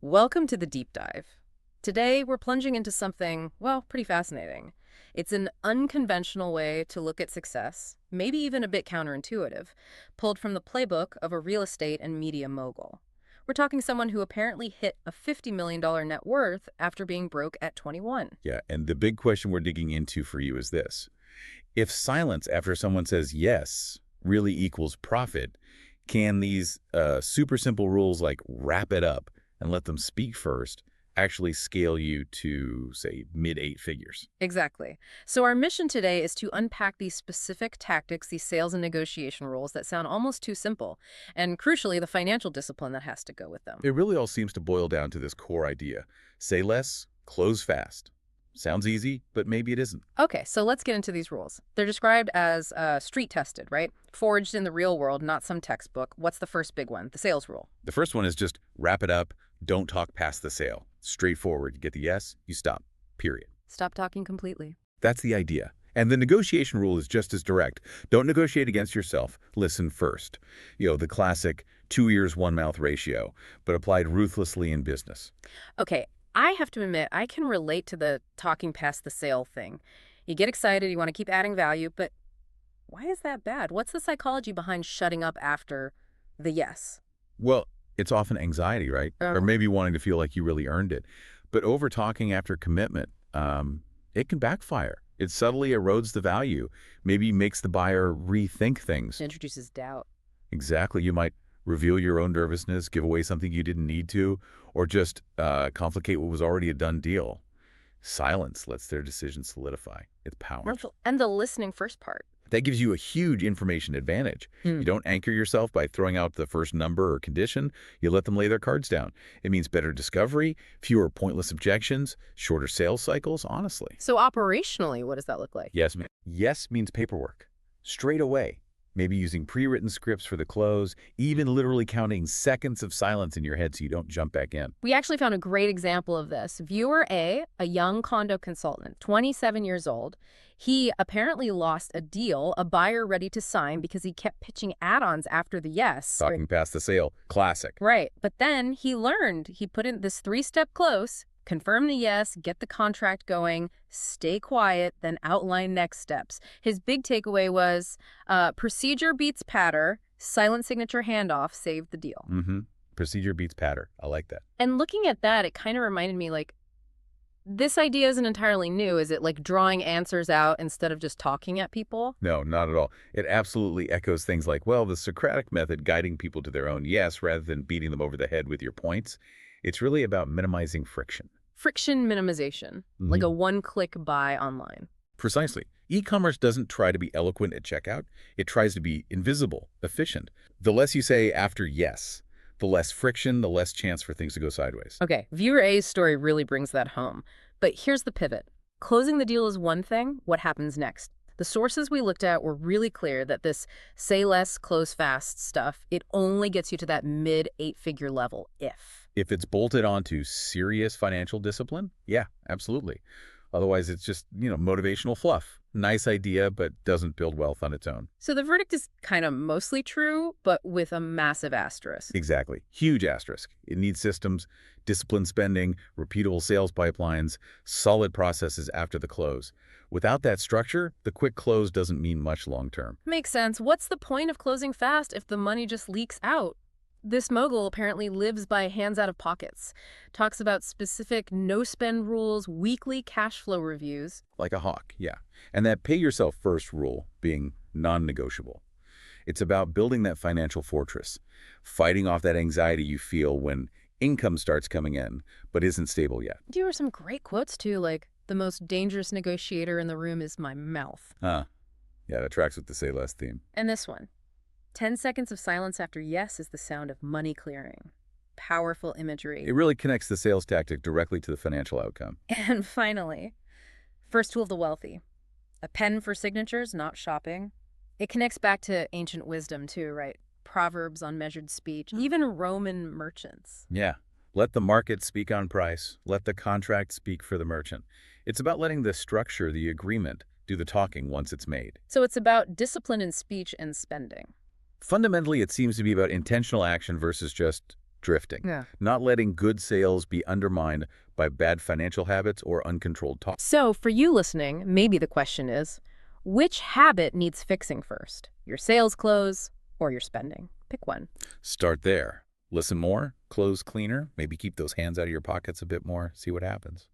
Welcome to the deep dive. Today, we're plunging into something, well, pretty fascinating. It's an unconventional way to look at success, maybe even a bit counterintuitive, pulled from the playbook of a real estate and media mogul. We're talking someone who apparently hit a $50 million net worth after being broke at 21. Yeah, and the big question we're digging into for you is this. If silence after someone says yes really equals profit, can these super simple rules like wrap it up and let them speak first actually scale you to, say, mid-8 figures? Exactly. So our mission today is to unpack these specific tactics, these sales and negotiation rules that sound almost too simple, and crucially, the financial discipline that has to go with them. It really all seems to boil down to this core idea. Say less, close fast. Sounds easy, but maybe it isn't. Okay, so let's get into these rules. They're described as street-tested, right? Forged in the real world, not some textbook. What's the first big one? The sales rule. The first one is just wrap it up, don't talk past the sale. Straightforward. You get the yes, you stop. Period. Stop talking completely. That's the idea. And the negotiation rule is just as direct. Don't negotiate against yourself. Listen first. The classic 2 ears, 1 mouth ratio, but applied ruthlessly in business. Okay, I have to admit, I can relate to the talking past the sale thing. You get excited, you want to keep adding value, but why is that bad? What's the psychology behind shutting up after the yes? Well, it's often anxiety, right? Or maybe wanting to feel like you really earned it. But over-talking after commitment, it can backfire. It subtly erodes the value, maybe makes the buyer rethink things. It introduces doubt. Exactly. You might reveal your own nervousness, give away something you didn't need to, or just complicate what was already a done deal. Silence lets their decision solidify. It's powerful. And the listening first part. That gives you a huge information advantage. You don't anchor yourself by throwing out the first number or condition. You let them lay their cards down. It means better discovery, fewer pointless objections, shorter sales cycles, honestly. So operationally, what does that look like? Yes means paperwork. Straight away. Maybe using pre-written scripts for the close, even literally counting seconds of silence in your head so you don't jump back in. We actually found a great example of this. Viewer A, a young condo consultant, 27 years old, he apparently lost a deal, a buyer ready to sign because he kept pitching add-ons after the yes. Talking past the sale. Classic. Right. But then he learned, he put in this 3-step close, confirm the yes, get the contract going, stay quiet, then outline next steps. His big takeaway was procedure beats patter, silent signature handoff saved the deal. Procedure beats patter. I like that. And looking at that, it kind of reminded me, like, this idea isn't entirely new. Is it like drawing answers out instead of just talking at people? No, not at all. It absolutely echoes things like, well, the Socratic method, guiding people to their own yes rather than beating them over the head with your points. It's really about minimizing friction. Friction minimization, like a one-click buy online. Precisely. E-commerce doesn't try to be eloquent at checkout. It tries to be invisible, efficient. The less you say after yes, the less friction, the less chance for things to go sideways. Okay, viewer A's story really brings that home. But here's the pivot. Closing the deal is one thing. What happens next? The sources we looked at were really clear that this say less, close fast stuff, it only gets you to that mid-8-figure level if it's bolted onto serious financial discipline, yeah, absolutely. Otherwise, it's just, motivational fluff. Nice idea, but doesn't build wealth on its own. So the verdict is kind of mostly true, but with a massive asterisk. Exactly. Huge asterisk. It needs systems, disciplined spending, repeatable sales pipelines, solid processes after the close. Without that structure, the quick close doesn't mean much long term. Makes sense. What's the point of closing fast if the money just leaks out? This mogul apparently lives by hands out of pockets, talks about specific no-spend rules, weekly cash flow reviews. Like a hawk, yeah. And that pay yourself first rule being non-negotiable. It's about building that financial fortress, fighting off that anxiety you feel when income starts coming in, but isn't stable yet. There were some great quotes too, like, the most dangerous negotiator in the room is my mouth. Yeah, that tracks with the say less theme. And this one. 10 seconds of silence after yes is the sound of money clearing. Powerful imagery. It really connects the sales tactic directly to the financial outcome. And finally, first tool of the wealthy. A pen for signatures, not shopping. It connects back to ancient wisdom too, right? Proverbs on measured speech, even Roman merchants. Yeah. Let the market speak on price. Let the contract speak for the merchant. It's about letting the structure, the agreement, do the talking once it's made. So it's about discipline in speech and spending. Fundamentally, it seems to be about intentional action versus just drifting. Yeah. Not letting good sales be undermined by bad financial habits or uncontrolled talk. So for you listening, maybe the question is, which habit needs fixing first? Your sales close or your spending? Pick one. Start there. Listen more, close cleaner, maybe keep those hands out of your pockets a bit more, see what happens.